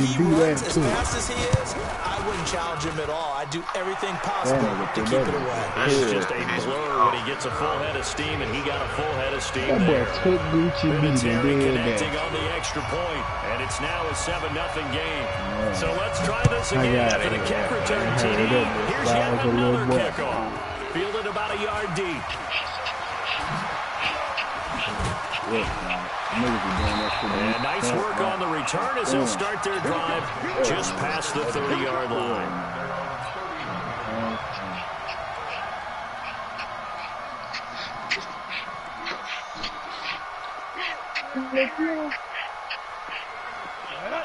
way he runs, as fast as he is, I wouldn't challenge him at all. I'd do everything possible to keep it away. This is just a blur when he gets a full head of steam, and he got a full head of steam there. Vinatieri connecting on the extra point, and it's now a 7-0 game. So let's try this again after the kick return TD. Here's yet another kickoff. Fielded about a yard deep. And nice work on the return as they'll start their drive just past the 30-yard line.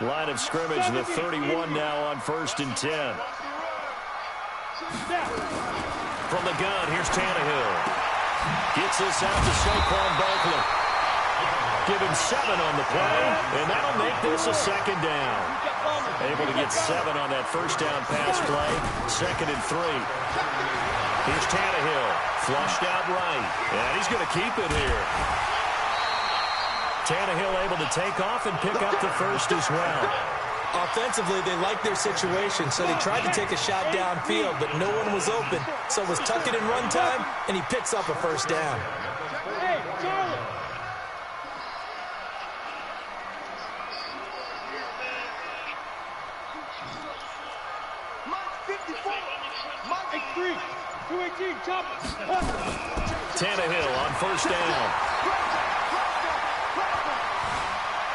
Line of scrimmage, the 31 now on 1st and 10. From the gun, here's Tannehill. Gets this out to Saquon Barkley. Give him 7 on the play, and that'll make this a 2nd down. Able to get 7 on that 1st down pass play. 2nd and 3. Here's Tannehill. Flushed out right, and he's going to keep it here. Tannehill able to take off and pick up the 1st as well. Offensively, they liked their situation, so they tried to take a shot downfield, but no one was open. So it was tuck it in run time, and he picks up a 1st down. Hey, Charlie. Tannehill on 1st down.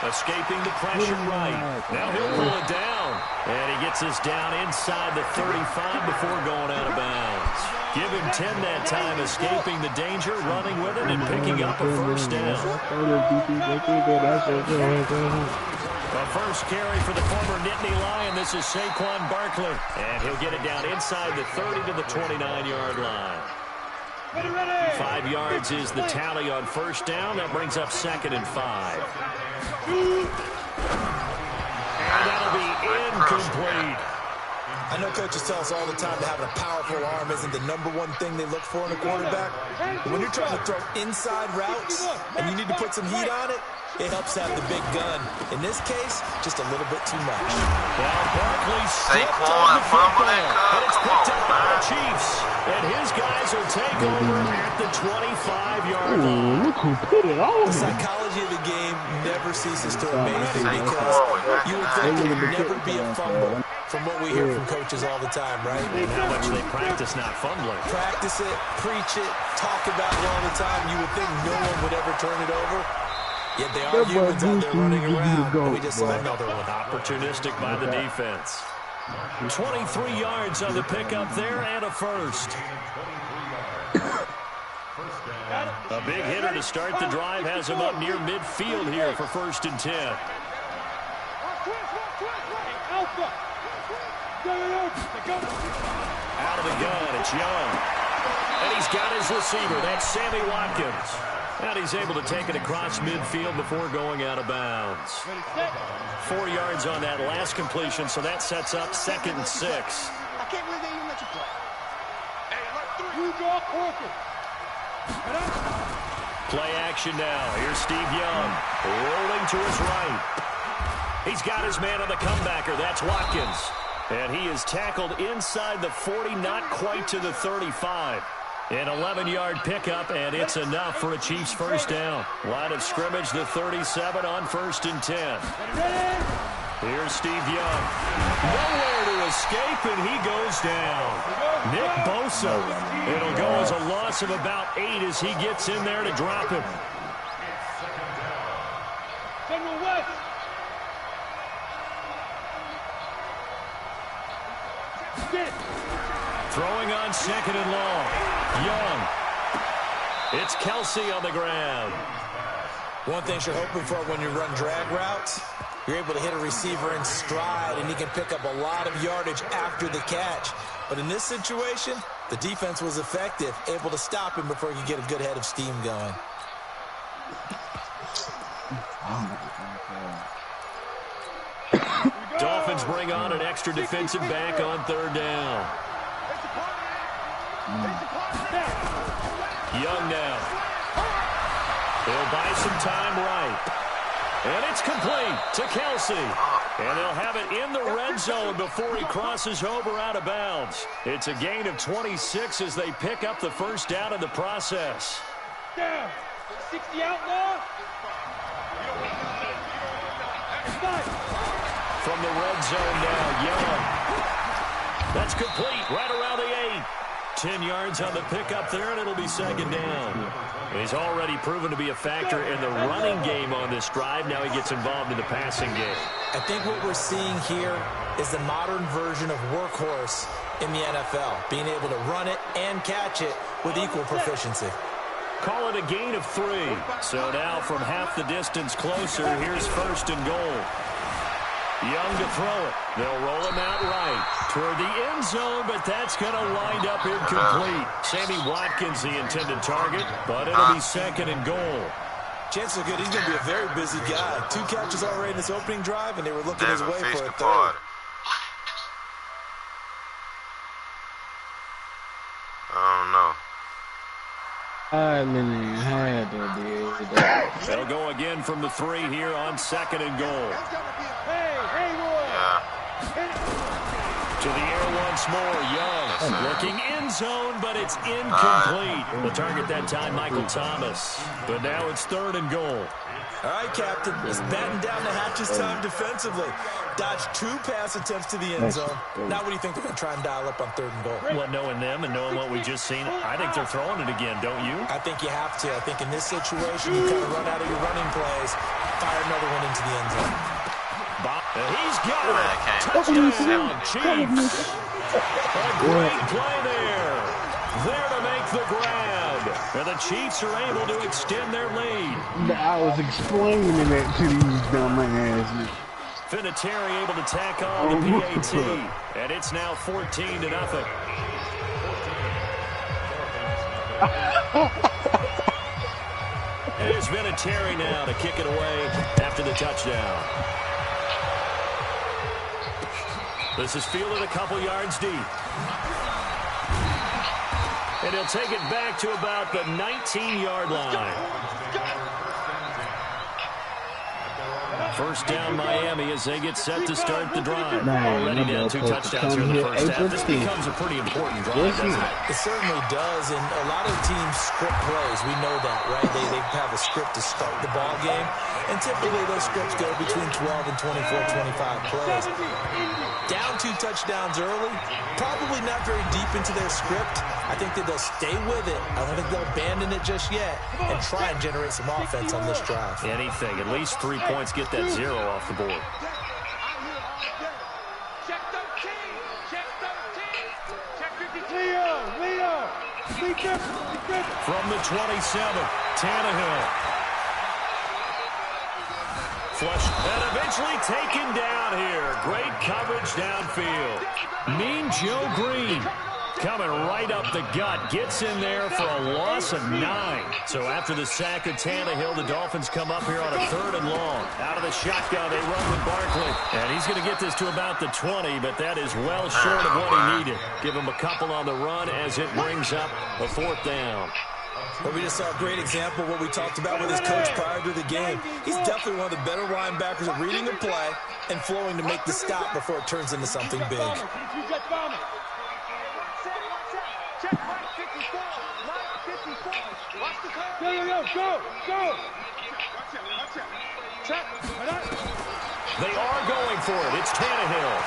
Escaping the pressure right. Now he'll pull it down. And he gets us down inside the 35 before going out of bounds. Give him 10 that time, escaping the danger, running with it, and picking up a 1st down. The first carry for the former Nittany Lion. This is Saquon Barkley. And he'll get it down inside the 30 to the 29-yard line. 5 yards is the tally on 1st down. That brings up 2nd and 5. And that'll be incomplete. I know coaches tell us all the time that having a powerful arm isn't the #1 thing they look for in a quarterback. But when you're trying to throw inside routes and you need to put some heat on it, it helps to have the big gun. In this case, just a little bit too much. Well, Barkley slipped on the football, and it's picked up by the Chiefs. And his guys will take over at the 25-yard line. Look who put it on. The psychology of the game never ceases to amaze me because you would think there would never be a fumble from what we hear from coaches all the time, right? And how much they practice not fumbling. Practice it, preach it, talk about it all the time. You would think no one would ever turn it over. Yet they are humans out there running around. And we just saw another one. Opportunistic by the defense. 23 yards on the pickup there and a 1st. A big hitter to start the drive has him up near midfield here for 1st and 10. Out of the gun, it's Young. And he's got his receiver. That's Sammy Watkins. And he's able to take it across midfield before going out of bounds. 4 yards on that last completion, so that sets up 2nd and 6. I can't believe they even let you play. Hey, you go Corker. Play action now. Here's Steve Young rolling to his right. He's got his man on the comebacker. That's Watkins. And he is tackled inside the 40, not quite to the 35. An 11-yard pickup, and it's enough for a Chiefs 1st down. Line of scrimmage, the 37 on 1st and 10. Here's Steve Young. Nowhere to escape, and he goes down. Nick Bosa. It'll go as a loss of about 8 as he gets in there to drop him. General West. Throwing on 2nd and long. Young. It's Kelsey on the ground. One thing you're hoping for when you run drag routes, you're able to hit a receiver in stride, and he can pick up a lot of yardage after the catch. But in this situation, the defense was effective, able to stop him before he could get a good head of steam going. Dolphins bring on an extra defensive back on 3rd down. Young now. He'll buy some time right. And it's complete to Kelsey. And they'll have it in the red zone before he crosses over out of bounds. It's a gain of 26 as they pick up the first down in the process. Down. 60 outlaw. From the red zone now, Young. That's complete right around the 8. 10 yards on the pickup there, and it'll be second down. He's already proven to be a factor in the running game on this drive. Now he gets involved in the passing game. I think what we're seeing here is the modern version of workhorse in the NFL, being able to run it and catch it with equal proficiency. Call it a gain of 3. So now from half the distance closer, here's first and goal. Young to throw it. They'll roll him out right toward the end zone, but that's going to wind up incomplete. Sammy Watkins, the intended target, but it'll be second and goal. Chances are good he's going to be a very busy guy. 2 catches already in this opening drive, and they were looking his way for a third. I don't know. I literally had to do that. They'll go again from the 3 here on second and goal. To the air once more, Young looking end zone, but it's incomplete. The target that time, Michael Thomas. But now it's third and goal. All right, Captain. He's batting down the hatches time defensively. Dodged 2 pass attempts to the end zone. Now what do you think they're going to try and dial up on third and goal? Well, knowing them and knowing what we just seen, I think they're throwing it again, don't you? I think you have to. I think in this situation, you kind of run out of your running plays, fire another one into the end zone. He's got it. Touchdown, Chiefs. A great play there. There to make the grab. And the Chiefs are able to extend their lead. I was explaining that to these dumb asses. Vinatieri able to tack on the PAT. And it's now 14-0. Here's Vinatieri now to kick it away after the touchdown. This is fielded a couple yards deep. And he'll take it back to about the 19-yard line. First down Miami as they get set to start the drive. Already down 2 touchdowns here in the first half. This becomes a pretty important drive, doesn't it? It certainly does, and a lot of teams script plays. We know that, right? They have a script to start the ball game, and typically those scripts go between 12 and 24, 25 plays. Down 2 touchdowns early, probably not very deep into their script. I think that they'll stay with it. I don't think they'll abandon it just yet and try and generate some offense on this drive. Anything, at least 3 points, get that 0 off the board. Check 13. Check 13. Check 50. Leo. From the 27, Tannehill. Flush and eventually taken down here. Great coverage downfield. Mean Joe Green coming right up the gut. Gets in there for a loss of 9. So after the sack of Tannehill, the Dolphins come up here on a 3rd and long. Out of the shotgun, they run with Barkley. And he's going to get this to about the 20, but that is well short of what he needed. Give him a couple on the run as it brings up a 4th down. Well, we just saw a great example of what we talked about with his coach prior to the game. He's definitely one of the better linebackers at reading a play and flowing to make the stop before it turns into something big. Go. They are going for it. It's Tannehill.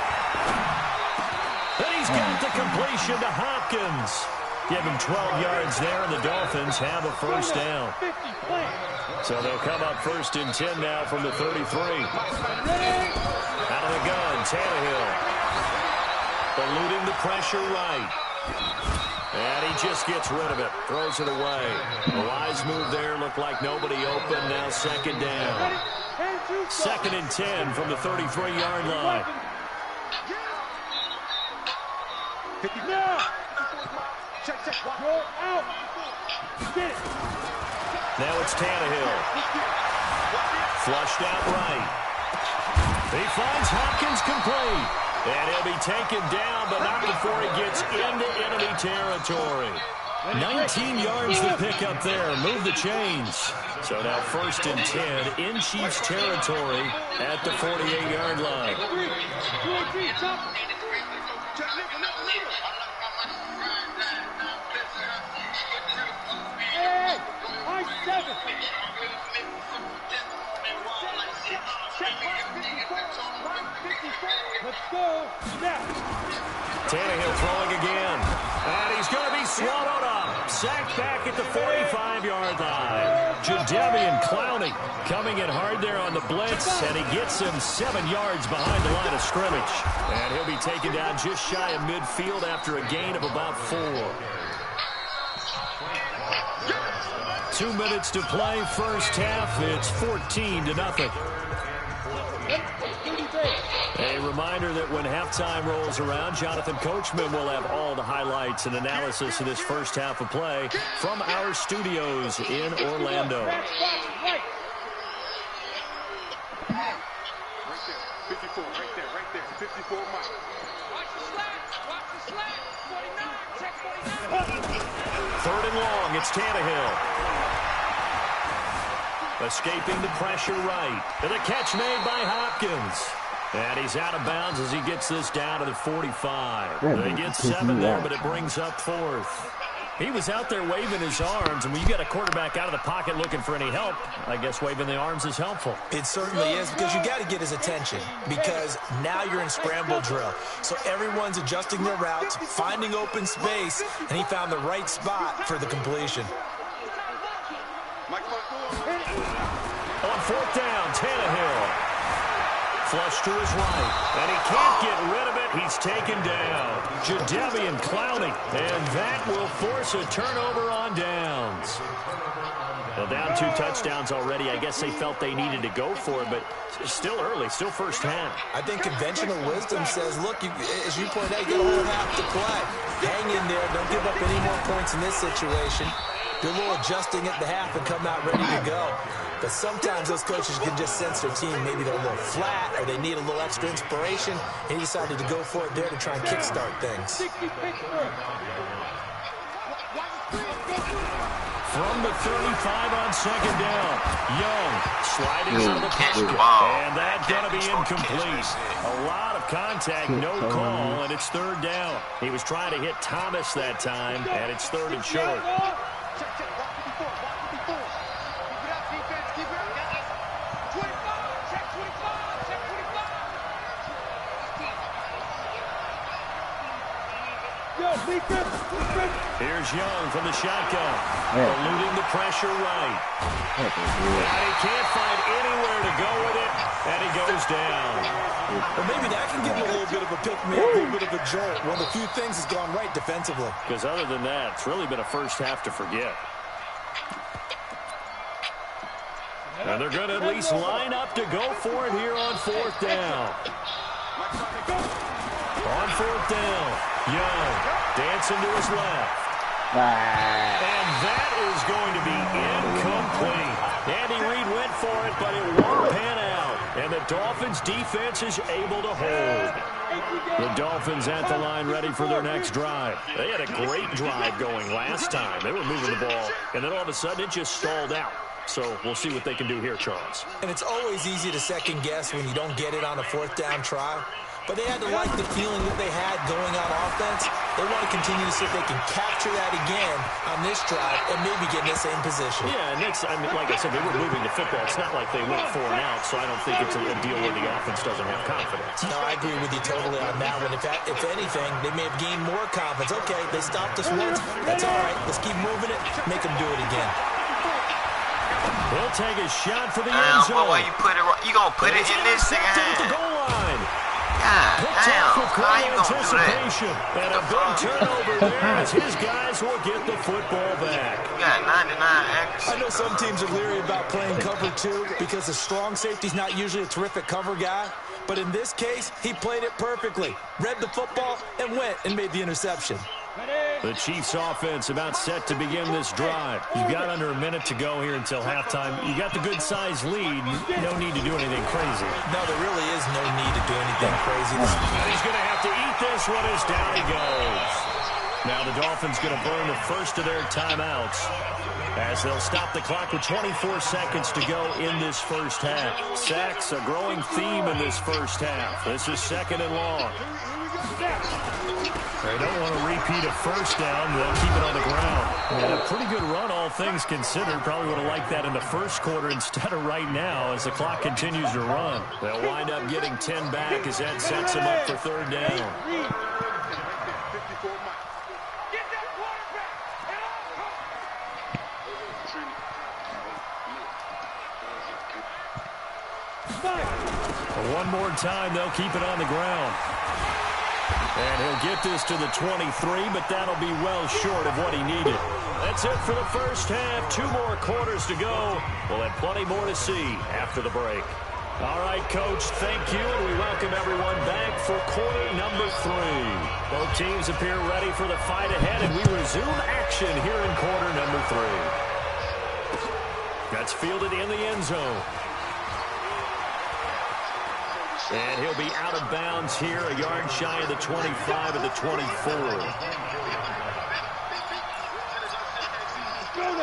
And he's got the completion to Hopkins. Give him 12 yards there, and the Dolphins have a first down. So they'll come up 1st and 10 now from the 33. Out of the gun, Tannehill. Eluding the pressure right. And he just gets rid of it. Throws it away. A wise move there. Looked like nobody open. Now 2nd down. 2nd and 10 from the 33-yard line. Now it's Tannehill. Flushed out right. He finds Hopkins complete. And he'll be taken down, but not before he gets into enemy territory. 19 yards to pick up there. Move the chains. So now 1st and 10 in Chiefs territory at the 48-yard line. Let's go. Tannehill throwing again. And he's going to be swallowed up. Sacked back at the 45-yard line. Jadeveon Clowney coming in hard there on the blitz, and he gets him 7 yards behind the line of scrimmage. And he'll be taken down just shy of midfield after a gain of about 4. 2 minutes to play, first half. It's 14-0. A reminder that when halftime rolls around, Jonathan Coachman will have all the highlights and analysis of this first half of play from our studios in Orlando. Right there. 54, right there. 54 miles. Watch the slack. 49. Check 49. 3rd and long. It's Tannehill. Escaping the pressure right. And the catch made by Hopkins. And he's out of bounds as he gets this down to the 45. They get 7 there, but it brings up 4th. He was out there waving his arms, and when you got a quarterback out of the pocket looking for any help, I guess waving the arms is helpful. It certainly is, because you got to get his attention, because now you're in scramble drill. So everyone's adjusting their routes, finding open space, and he found the right spot for the completion. On 4th down, Tannehill. Flush to his right, and he can't get rid of it. He's taken down. Jadeveon Clowney, and that will force a turnover on downs. Well, down 2 touchdowns already. I guess they felt they needed to go for it, but still early, still first half. I think conventional wisdom says, look, as you point out, you got a whole half to play. Hang in there. Don't give up any more points in this situation. Do a little adjusting at the half and come out ready to go. But sometimes those coaches can just sense their team. Maybe they're a little flat or they need a little extra inspiration. He decided to go for it there to try and kickstart things. From the 35 on 2nd down, Young sliding out of the pocket. And that's going to be incomplete. A lot of contact, no call, and it's 3rd down. He was trying to hit Thomas that time, and it's 3rd and short. Here's Young from the shotgun, eluding the pressure right. And he can't find anywhere to go with it, and he goes down. Well, maybe that can give him a little bit of a pick-me-up, a little bit of a jolt. One of the few things has gone right defensively. Because other than that, it's really been a first half to forget. And they're going to at least line up to go for it here on 4th down. On 4th down, Young dancing to his left. And that is going to be incomplete. Andy Reid went for it, but it won't pan out. And the Dolphins' defense is able to hold. The Dolphins at the line ready for their next drive. They had a great drive going last time. They were moving the ball, and then all of a sudden it just stalled out. So we'll see what they can do here, Charles. And it's always easy to second guess when you don't get it on a 4th down try. But they had to like the feeling that they had going on offense. They want to continue to see if they can capture that again on this drive and maybe get in the same position. Yeah, and it's, I mean, like I said, they were moving the football. It's not like they went 4 and out, so I don't think it's a deal where the offense doesn't have confidence. No, I agree with you totally on that one. If anything, they may have gained more confidence. Okay, they stopped us once. That's all right. Let's keep moving it. Make them do it again. He'll take a shot for the end zone. Why you put it? You gonna put it in this thing? At the goal line. God damn! How you gonna do that? And a big turnover there as his guys will get the football back. You got 99 accuracy. I know some teams are leery about playing cover 2 because the strong safety's not usually a terrific cover guy. But in this case, he played it perfectly. Read the football and went and made the interception. The Chiefs offense about set to begin this drive. You've got under a minute to go here until halftime. You got the good size lead. No need to do anything crazy. No, there really is no need to do anything crazy. He's going to have to eat this one as down he goes. Now the Dolphins going to burn the first of their timeouts as they'll stop the clock with 24 seconds to go in this first half. Sacks, a growing theme in this first half. This is second and long. They don't want to repeat a first down. They'll keep it on the ground. And a pretty good run, all things considered. Probably would have liked that in the first quarter instead of right now as the clock continues to run. They'll wind up getting 10 back as that sets them up for third down. One more time, they'll keep it on the ground. And he'll get this to the 23, but that'll be well short of what he needed. That's it for the first half. 2 more quarters to go. We'll have plenty more to see after the break. All right, Coach, thank you, and we welcome everyone back for quarter number 3. Both teams appear ready for the fight ahead, and we resume action here in quarter number 3. That's fielded in the end zone. And he'll be out of bounds here, a yard shy of the 25 of the 24.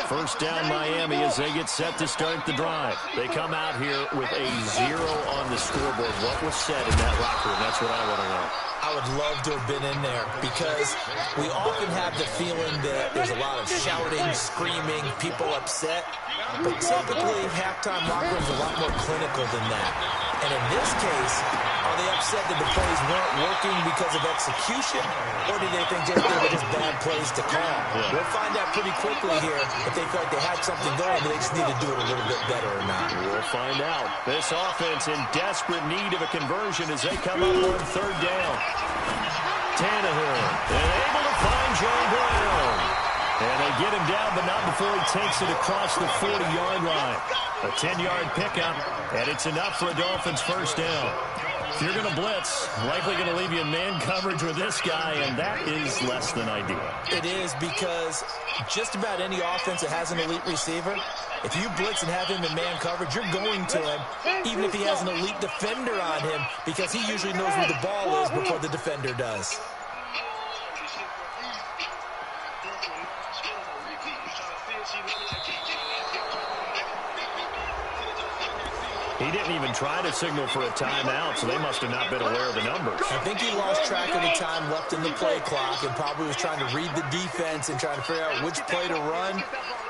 First down Miami as they get set to start the drive. They come out here with a 0 on the scoreboard. What was said in that locker room? That's what I want to know. I would love to have been in there because we often have the feeling that there's a lot of shouting, screaming, people upset. But typically, halftime locker rooms are a lot more clinical than that. And in this case, are they upset that the plays weren't working because of execution? Or do they think they were just bad plays to call? Yeah. We'll find out pretty quickly here if they feel like they had something going, but they just need to do it a little bit better or not. We'll find out. This offense in desperate need of a conversion as they come up on third down. Tannehill and able to find John Brown. And they get him down, but not before he takes it across the 40-yard line. A 10-yard pickup, and it's enough for a Dolphins first down. If you're going to blitz, likely going to leave you in man coverage with this guy, and that is less than ideal. It is because just about any offense that has an elite receiver, if you blitz and have him in man coverage, you're going to him, even if he has an elite defender on him, because he usually knows where the ball is before the defender does. He didn't even try to signal for a timeout, so they must have not been aware of the numbers. I think he lost track of the time left in the play clock and probably was trying to read the defense and trying to figure out which play to run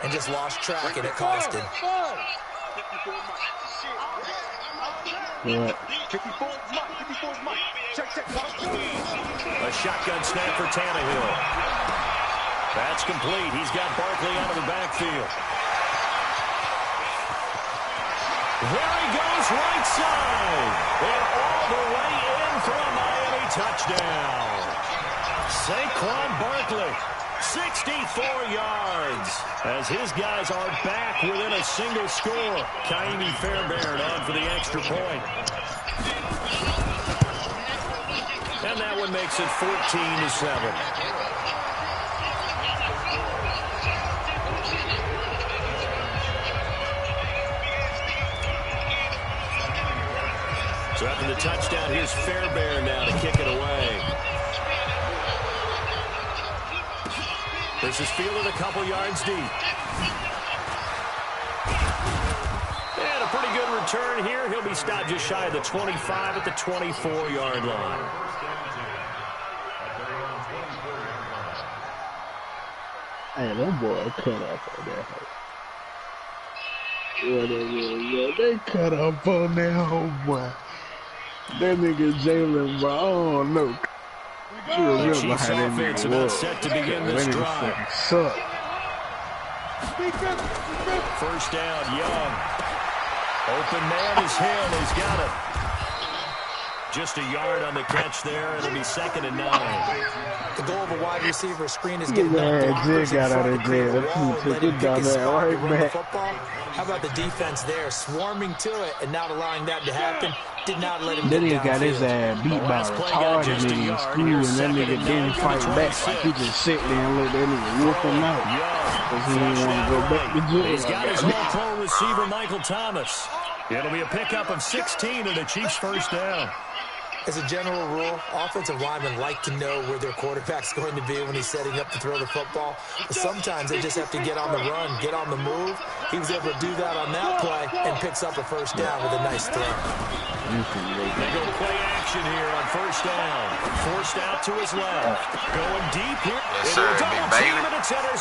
and just lost track, and it cost him. Yeah. A shotgun snap for Tannehill. That's complete. He's got Barkley out of the backfield. There he goes, right side. And all the way in for a Miami touchdown. Saquon Barkley, 64 yards. As his guys are back within a single score. Kaimi Fairbairn on for the extra point. And that one makes it 14-7. So after the touchdown, here's Fairbairn now to kick it away. This is fielded a couple yards deep. And a pretty good return here. He'll be stopped just shy of the 25 at the 24-yard line. Hey, that boy cut off on that. Yeah, they cut off on that whole boy. That nigga Jalen, bro, I don't know. The Chiefs offense about set to begin this drive. First down, Young. Open man is Hill. He's got it. Just a yard on the catch there. It'll be 2nd and 9. The goal of a wide receiver screen is getting blockers in front to create a wall and let him pick his spot to run the football. How about the defense there, swarming to it and not allowing that to happen? Did not let him get downfield. Then he got his ass beat by a retarded nigga in school, and that nigga didn't fight back. Like he just sit there and let that nigga whoop him out. Because he didn't want to go back to jail. He's got his all-pro receiver, Michael Thomas. It'll be a pickup of 16 and the Chiefs' first down. As a general rule, offensive linemen like to know where their quarterback's going to be when he's setting up to throw the football. But sometimes they just have to get on the run, get on the move. He was able to do that on that play and picks up a first down with a nice throw. They go play action here on first down. Forced out to his left. Going deep here. Yes, sir, big baby.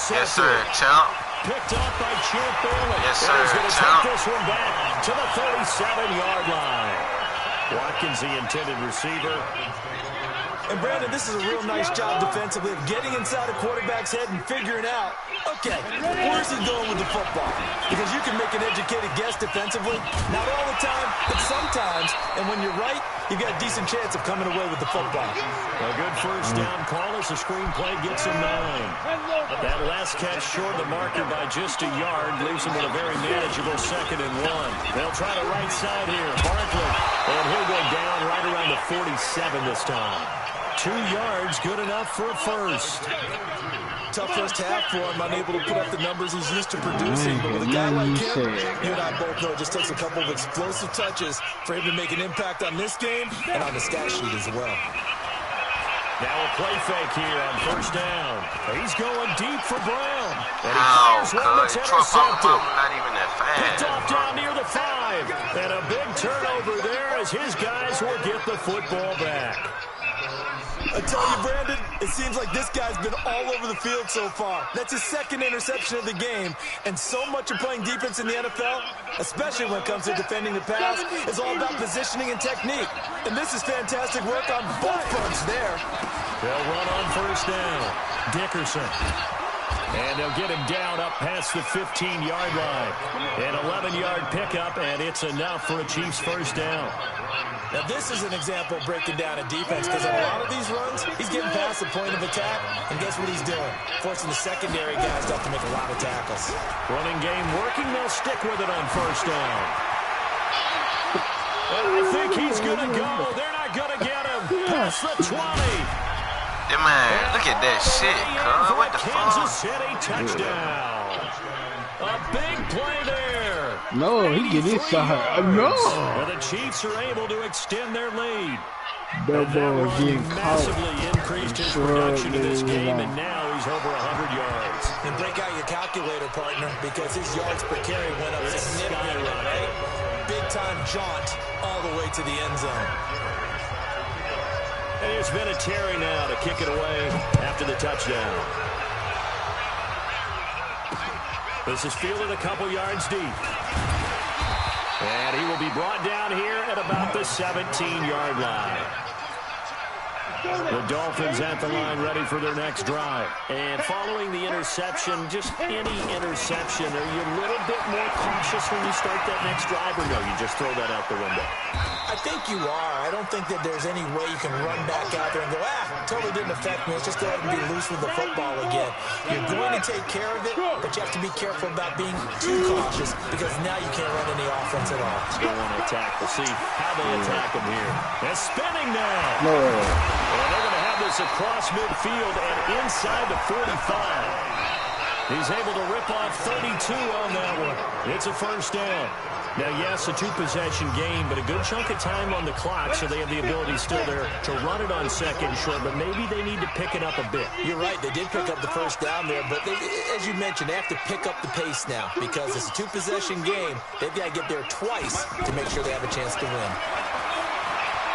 Yes, sir, champ. Picked up by Champ Bailey. Yes, sir, He's going to champ. take this one back to the 37-yard line. Watkins, the intended receiver. And, Brandon, this is a real nice job defensively of getting inside a quarterback's head and figuring out, okay, where's he going with the football? Because you can make an educated guess defensively. Not all the time, but sometimes. And when you're right, you've got a decent chance of coming away with the football. A good first down call as the screenplay gets him 9. That last catch short of the marker by just a yard leaves him with a very manageable 2nd and 1. They'll try the right side here. Barkley, and he'll go down right around the 47 this time. 2 yards, good enough for a first. Tough first half for him, unable to put up the numbers he's used to producing. But with a guy like him, you and I both know it just takes a couple of explosive touches for him to make an impact on this game and on the stat sheet as well. Now a play fake here on first down. He's going deep for Brown. And he Oh, fires one that's good. Trump intercepted. not even that Picked fast. off down near the 5. And a big turnover there as his guys will get the football back. I tell you, Brandon, it seems like this guy's been all over the field so far. That's his 2nd interception of the game. And so much of playing defense in the NFL, especially when it comes to defending the pass, is all about positioning and technique. And this is fantastic work on both fronts there. They'll run on first down. Dickerson. And they'll get him down up past the 15-yard line. An 11-yard pickup, and it's enough for a Chiefs first down. Now, this is an example of breaking down a defense because in a lot of these runs, he's getting past the point of attack, and guess what he's doing? Forcing the secondary guys to have to make a lot of tackles. Running game working. They'll stick with it on first down. And I think he's going to go. They're not going to get him. Past the 20. Yeah, man, look at that shit, cuz. What the Kansas fuck? City touchdown. A big play there. No, he get inside. No. And the Chiefs are able to extend their lead. That boy getting caught. Massively increased his production in this game, and now he's over 100 yards. And break out your calculator, partner, because his yards per carry went up significantly, right? Big-time jaunt all the way to the end zone. And it's been a Terry now to kick it away after the touchdown. This is fielded a couple yards deep. And he will be brought down here at about the 17-yard line. The Dolphins at the line ready for their next drive. And following the interception, just any interception, are you a little bit more cautious when you start that next drive, or no, you just throw that out the window? I think you are. I don't think that there's any way you can run back out there and go, totally didn't affect me. Let's just go ahead and be loose with the football again. You're going to take care of it, but you have to be careful about being too cautious because now you can't run any offense at all. They want to attack. We'll see how they attack him here. They're spinning now. No. And they're going to have this across midfield and inside the 45. He's able to rip off 32 on that one. It's a first down. Now, yes, a 2-possession game, but a good chunk of time on the clock, so they have the ability still there to run it on second and short, but maybe they need to pick it up a bit. You're right. They did pick up the first down there, but as you mentioned, they have to pick up the pace now because it's a 2-possession game. They've got to get there twice to make sure they have a chance to win.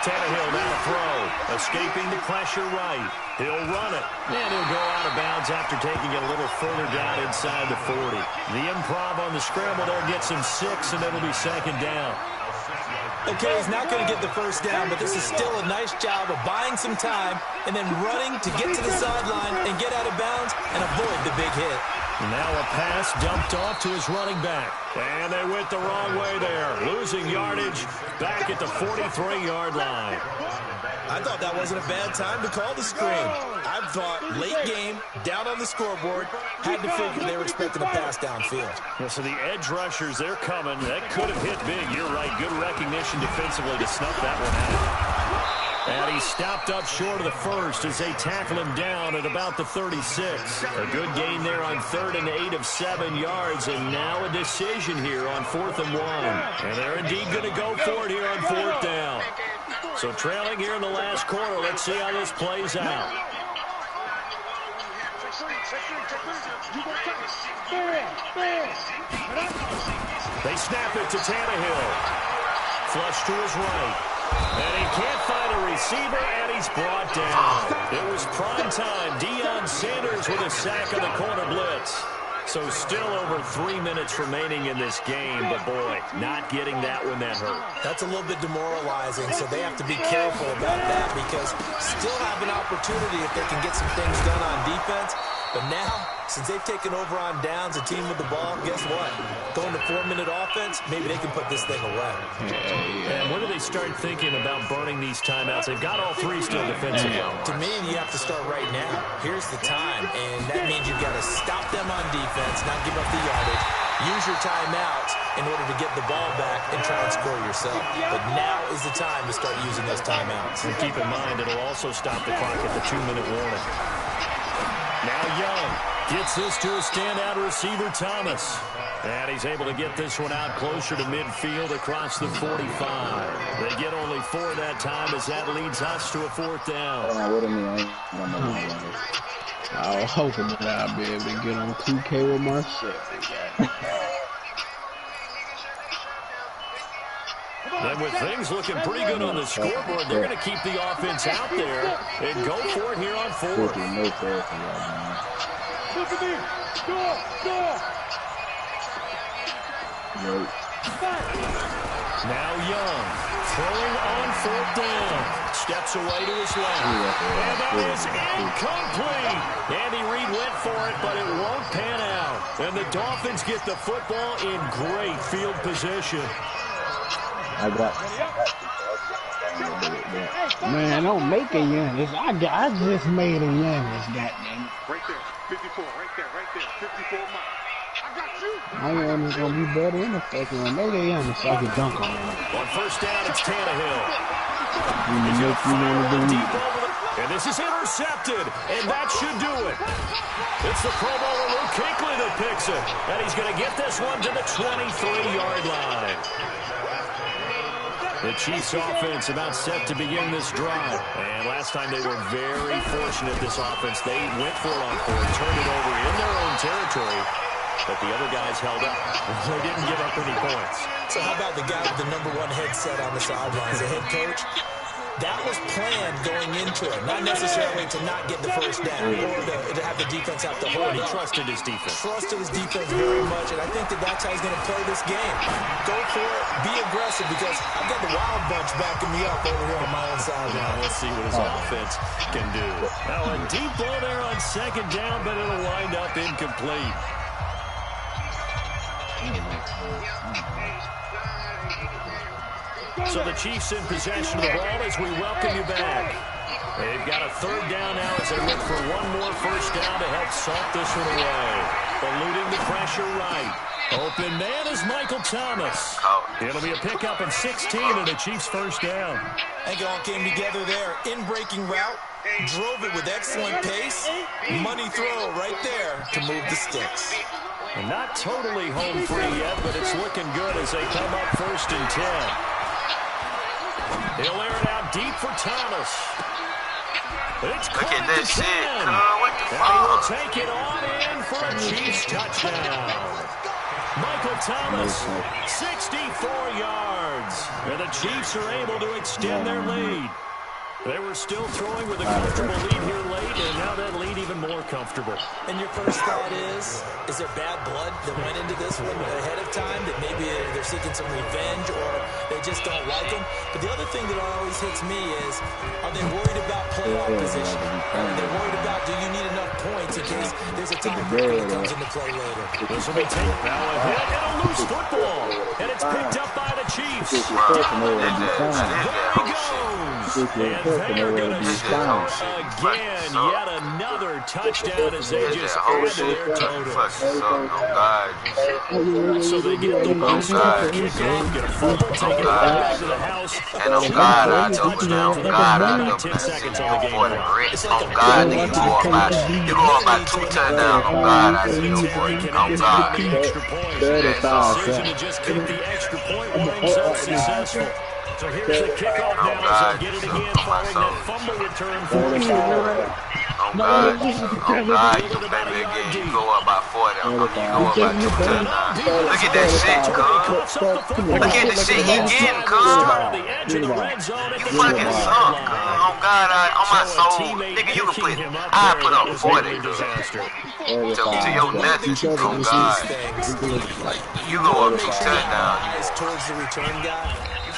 Tannehill now throw, escaping the pressure right. He'll run it, and he'll go out of bounds after taking it a little further down inside the 40. The improv on the scramble there gets him 6, and it'll be second down. Okay, he's not going to get the first down, but this is still a nice job of buying some time and then running to get to the sideline and get out of bounds and avoid the big hit. Now a pass dumped off to his running back. And they went the wrong way there. Losing yardage back at the 43-yard line. I thought that wasn't a bad time to call the screen. I thought late game, down on the scoreboard, had to figure they were expecting a pass downfield. Yeah, so the edge rushers, they're coming. That could have hit big. You're right. Good recognition defensively to snuff that one out. And he stopped up short of the first as they tackle him down at about the 36. A good gain there on 3rd and 8 of 7 yards. And now a decision here on 4th and 1. And they're indeed going to go for it here on 4th down. So trailing here in the last quarter. Let's see how this plays out. They snap it to Tannehill. Flush to his right. And he can't find a receiver, and he's brought down. It was prime time. Deion Sanders with a sack on the corner blitz. So still over 3 minutes remaining in this game, but boy, not getting that one that hurt. That's a little bit demoralizing, so they have to be careful about that because still have an opportunity if they can get some things done on defense. But now, since they've taken over on downs, a team with the ball, guess what? Going to 4-minute offense, maybe they can put this thing away. And when do they start thinking about burning these timeouts? They've got all three still defensively. To me, you have to start right now. Here's the time, and that means you've got to stop them on defense, not give up the yardage. Use your timeouts in order to get the ball back and try and score yourself. But now is the time to start using those timeouts. And keep in mind, it'll also stop the clock at the 2-minute warning. Now Young gets this to a standout receiver, Thomas. And he's able to get this one out closer to midfield across the 45. They get only 4 that time as that leads us to a 4th down. I was hoping that I'd be able to get on 2K with Marcellus. And with things looking pretty good on the scoreboard, they're going to keep the offense out there and go for it here on 4th. Now Young, throwing on 4th down. Steps away to his left. And that is incomplete. Andy Reid went for it, but it won't pan out. And the Dolphins get the football in great field position. Man, don't make a Giannis. I just made a Giannis, goddamn. Right there, 54, right there, 54 miles. I got you. My Giannis gonna be better in the fucking one. Make a Giannis so I can dunk on him. On 1st down, it's Tannehill. And this is intercepted, and that should do it. It's the Pro Bowler Luke Kuechly that picks it, and he's going to get this one to the 23-yard line. The Chiefs offense about set to begin this drive. And last time they were very fortunate, this offense. They went for it on 4th, turned it over in their own territory. But the other guys held up. They didn't give up any points. So how about the guy with the #1 headset on the sidelines, the head coach? That was planned going into it, not necessarily to not get the 1st down or to have the defense have to hold He up. trusted his defense. Trusted his defense very much, and I think that's how he's going to play this game. Go for it, be aggressive, because I've got the Wild Bunch backing me up over here on my own sideline. We'll see what his offense can do. Now a deep ball there on 2nd down, but it'll wind up incomplete. So the Chiefs in possession of the ball as we welcome you back. They've got a 3rd down now as they look for one more 1st down to help salt this one away. Eluding the pressure right. Open man is Michael Thomas. It'll be a pickup of 16 and the Chiefs' 1st down. I think it all came together there. In-breaking route, drove it with excellent pace. Money throw right there to move the sticks. And not totally home free yet, but it's looking good as they come up 1st and 10. He'll air it out deep for Thomas. It's caught at the 10. And he will take it on in for a Chiefs touchdown. Michael Thomas, 64 yards. And the Chiefs are able to extend their lead. They were still throwing with a comfortable lead here late, and now that lead even more comfortable. And your first thought is there bad blood that went into this one ahead of time, that maybe they're seeking some revenge or they just don't like them? But the other thing that always hits me is, are they worried about playoff position? Are they worried about, do you need enough points in case there's a tiebreaker that comes into play later? This will be taken now a hit and a loose football. And it's picked up by the Chiefs. There he goes. And they're going to score again. Yet another touchdown as they just add to their total. So they get the one-score kickoff, get a fumble, take it back to the house. And on God, I told you, on God, I know 10 seconds on the game clock. on God, nigga, you go about 2 touchdowns. On God, I see you, boy. On God. Extra point. Decision to just kick the extra point, winning so successful. So here's the kickoff now as they get it again following that fumble return for the Oh God, you play me again. You go up by 40. You go up by 2 touchdowns. Look at that shit, cuz. Look at the shit he getting, cuz. You fucking suck, cuz. Oh God, on my soul, nigga, you can put. I put up 40, cuz. To your nothing. Oh God. You go up 2 touchdowns. Towards the return guy.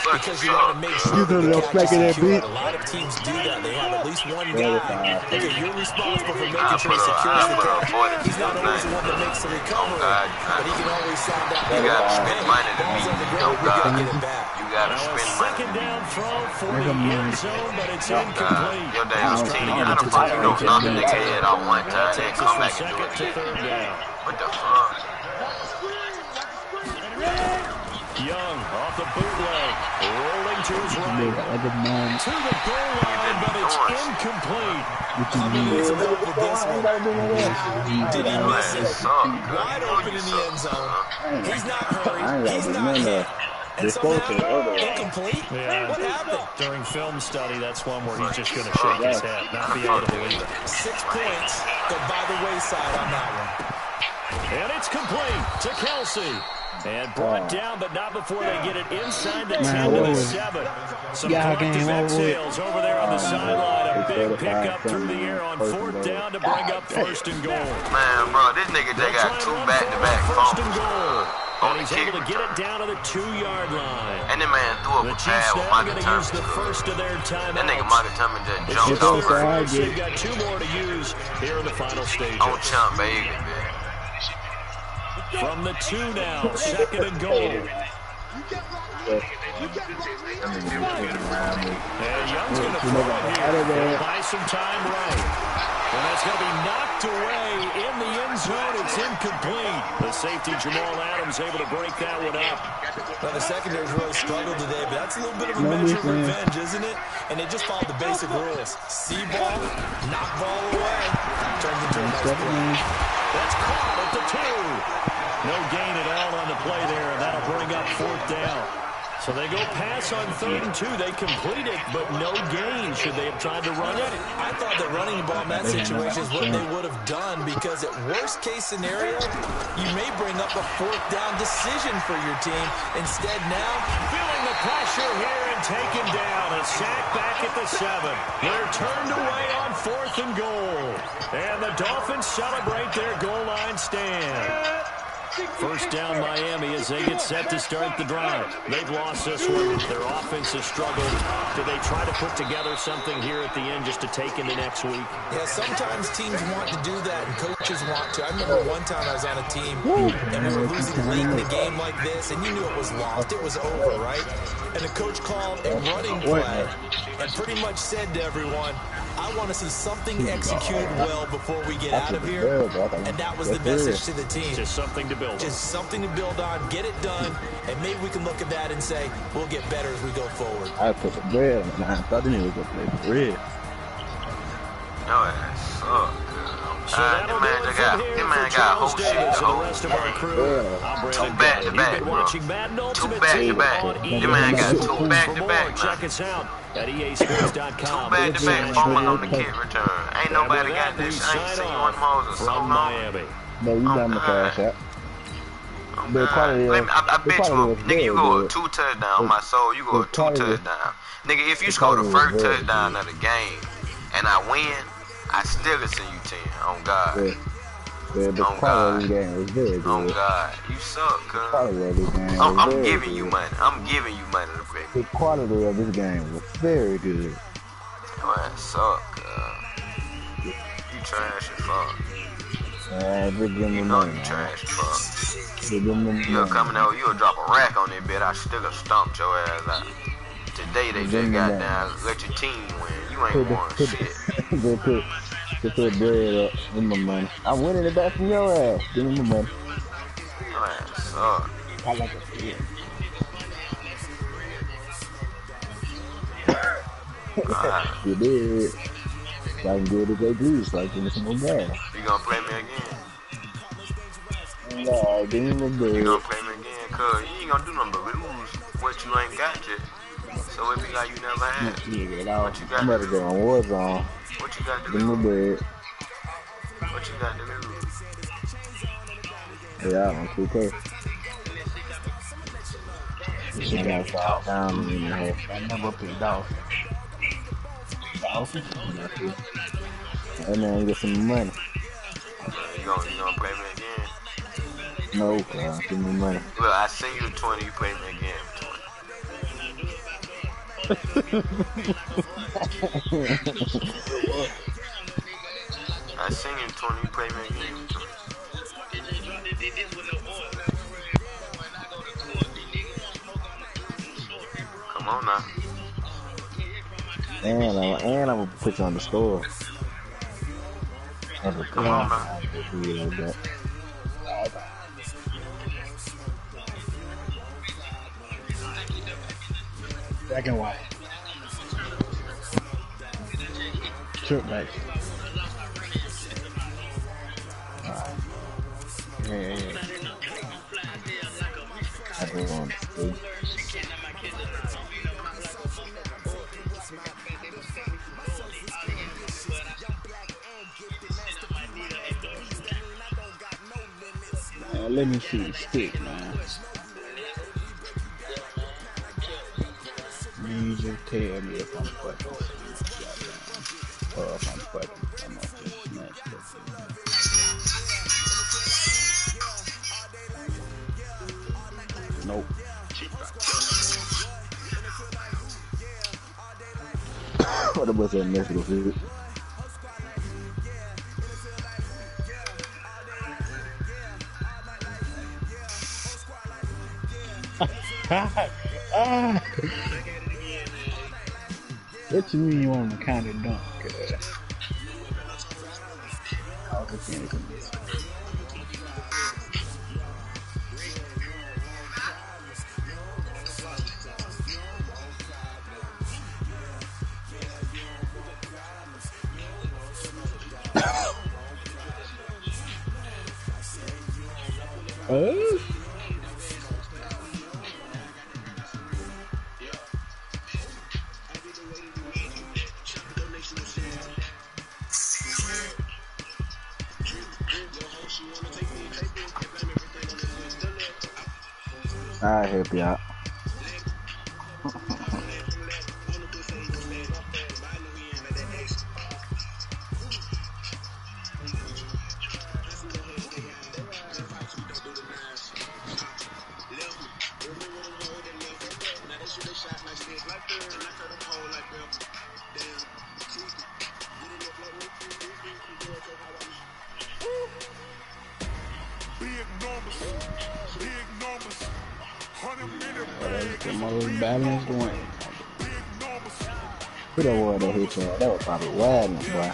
Because you suck. want to make sure that the catch is secured. A lot of teams do that. They have at least one guy. Okay, you're responsible for making sure he secures the catch. He's not always the one that makes the recovery, but he can always sound out. You got to spend money to beat me. Oh God. You got to spend money. Second down throw for the end zone, but it's incomplete. Your damn team. How the fuck you don't knock a nigga head out one time and come back and do it? What the fuck? Young off the bootleg, rolling to his right, to the goal line, but it's incomplete. Did he miss it? Wide open in the end zone. He's not hurried. He's not hit. And somehow, incomplete? Yeah. What happened? During film study, that's one where he's just going to shake his head, not be able to believe it. 6 points go by the wayside on that one. And it's complete to Kelsey. And brought down, but not before they get it inside the 10 to the 7. Some collective exhales over there on the sideline. A big pickup through the air on 4th down to bring up 1st and goal. Man, bro, this nigga just got 2 back-to-back fumbles. And he's able to get it down to the 2-yard line. And that man threw up a pad with Michael Thomas. The first of their timeouts. That nigga Michael Thomas just jumped over. They've got 2 more to use here in the final stage. On chump, baby, man. From the 2 now, 2nd and goal. And Young's going to throw it here. Buy some time right. And that's going to be knocked away in the end zone. It's incomplete. The safety, Jamal Adams, able to break that one up. Well, the secondary's really struggled today, but that's a little bit of a measure of revenge, isn't it? And they just followed the basic rules. See ball, knock ball away. Turns into a nice play. That's caught at the 2. No gain at all on the play there, and that'll bring up 4th down. So they go pass on 3rd and 2. They complete it, but no gain. Should they have tried to run it? I thought that running the ball in that situation is what they would have done, because at worst case scenario, you may bring up a 4th down decision for your team. Instead now, feeling the pressure here and taken down. A sack back at the 7. They're turned away on 4th and goal. And the Dolphins celebrate their goal line stand. First down Miami as they get set to start the drive. They've lost this one. Their offense has struggled. Do they try to put together something here at the end just to take into next week? Yeah, sometimes teams want to do that and coaches want to. I remember one time I was on a team and we were losing late in the game like this, and you knew it was lost. It was over, right? And the coach called a running play and pretty much said to everyone, I want to see something executed well before we get out of here. And that was the message to the team. Just something to build on. Just something to build on, get it done, and maybe we can look at that and say, we'll get better as we go forward. I put the bread on. I thought they was going to play the bread. Yo, that sucked. This man got whole shit the whole game. 2 back-to-back, bro. 2 back-to-back. This man got 2 back-to-back. Check us out at EASports.com. 2 back-to-back fumble on the kick return. Ain't nobody got this. I ain't seen one Moses so long. No, you got him to pass out. I bet you, nigga, you go 2 touchdowns on my soul. You go 2 touchdowns. Nigga, if you score the first touchdown of the game and I win, I still can send you 10. On God. The quality of the game was very good. On God. You suck, cuz. I'm giving you money. I'm giving you money to play. The quality of this game was very good. Your ass suck, cuz. You trash as fuck. You know you trash as fuck. You'll come out, you'll drop a rack on that bed. I still have stomped your ass out. Today they just got down, let your team win. You ain't won shit. Put bread up. Give me my money. I'm winning it back from your ass. Give me my money. Your ass suck. I like it. You did. So I can do it if they do. So I can get some more gas. You gonna play me again? Nah, give me my bread. You gonna play me again? Cuz you ain't gonna do nothing but lose what you ain't got yet. So what big guy you never had? What you got? I'm about to go on Warzone. What you got to Give me lose? bread. What you got to lose? Yeah, on 2K. I got 5 down in the half. I never picked Dolphins. Dolphins? Hey man, you get some money. You gonna play me again? No, give me money. Well, I send you 20, you play me again for 20. I send you 20, you play me again for 20. Come on now. And I'm gonna put you on the store. Come on now. Black and white. Trip back. Yeah. I don't want to see. Let me see the stick, man. You just tell me if I'm fucking or if I'm fucking. I'm gonna just snatch that. Nope. What about that Mexico food? What you mean you want to kind of dunk? I'll help you out. Balance the wing. Who that was that hit that? That was probably Wagner, boy.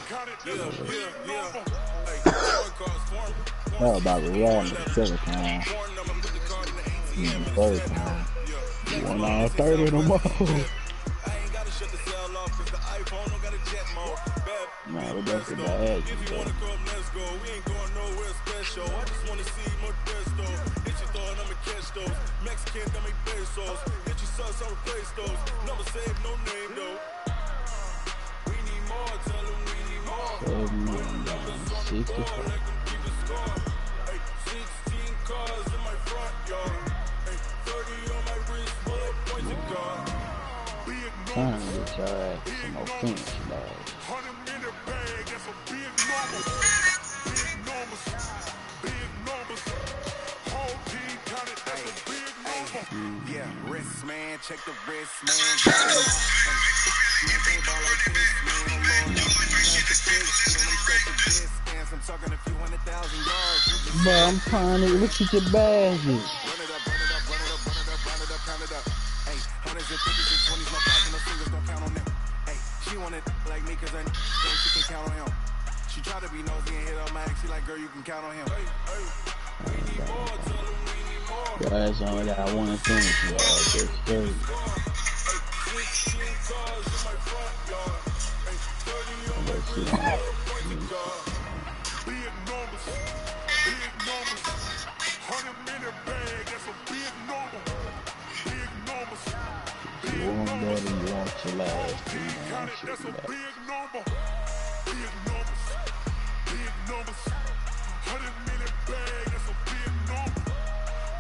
That was probably Wagner the second time. The third time. You won all 30 of them all. Nah, we got the bad. Mexican that make pesos. Hit your sons on replace those. Never save no name though. We need more, tell them we need more. 65. Hey, 16 cars in my front yard. Hey, 30 on my wrist, bullet pointed car. Trying to get your ass some offense, dog. 100-minute bag, that's a big number. Big numbers. Big numbers. Whole team counted, that's a big number. Yeah, wrist man, check the wrist man. I'm talking a few 100,000 yards. But I'm trying to look at your baggage. Run it up, count it up. Hey, hundreds and fifties and 20s, no thousands, no fingers, don't count on them. Hey, she wanted like me cause I know she can count on him. She tried to be nosy and hit up my ex, she like, girl, you can count on him. Your ass only got one finish, y'all. That's crazy. Let's see. Big numbers. 100-minute bag, that's a big number. Big numbers. Big numbers. the last two, man. Shit, That's a man. big number. Big numbers. Big numbers. 100 million bag, that's a big number.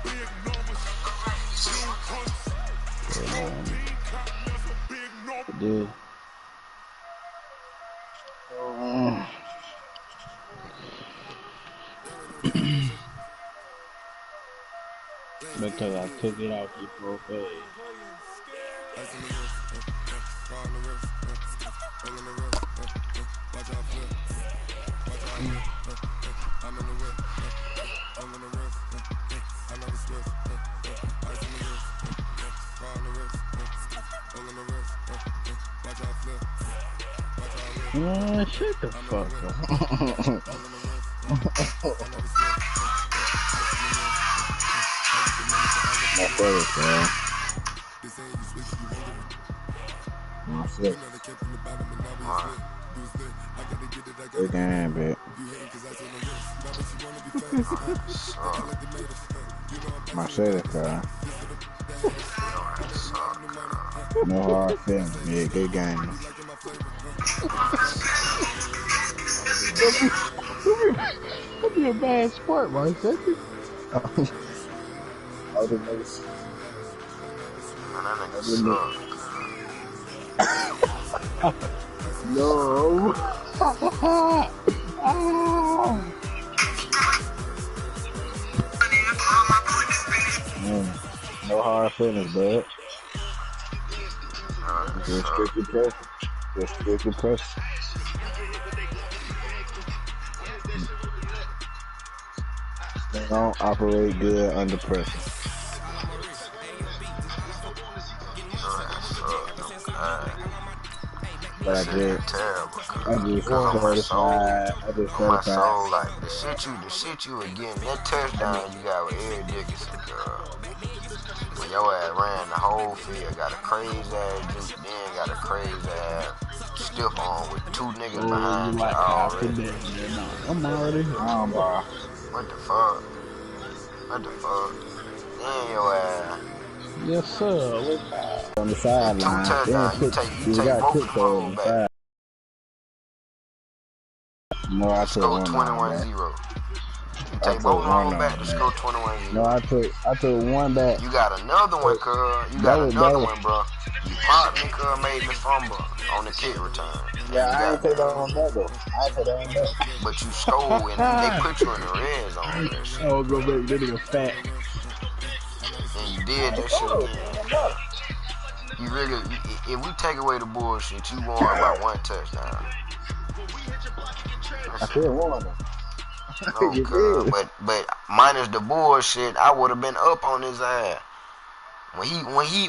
Big numbers. Few punts. Whole team counting, that's a big number. Dude. Because I took it off you for a fade. Shut the fuck up. Marcellus, man. Marcellus. Good game, bitch. Marcellus, man. No hard feelings, yeah, good game. That'd be a bad sport, Marcellus. I would have made it. No. No hard feelings, bud. Just strictly pressure. Just strictly pressure. They don't operate good under pressure. But I just certified. Like the shit you were getting, that touchdown you got with Eric Dickinson, girl. When your ass ran the whole field, got a crazy ass juke, then got a crazy ass stiff on with two niggas behind you already. I'm already wrong, bro. What the fuck? What the fuck? Then your ass. Yes, sir. On the sideline. You take both of them on back. No, I took score one 21-0. You take both of them back to score 21-0. No, I took one back. You got another one, cuz. You got another one, bro. You popped me, cuz, made me fumble on the kick return. Yeah, I ain't take that one back, though. I ain't take that one back. But you stole, and they put you in the red zone. That shit. I was gonna make that nigga fat. And you did that shit again. You really, if we take away the bullshit, you won by one touchdown. I still won though. No, but minus the bullshit, I would have been up on his ass. When he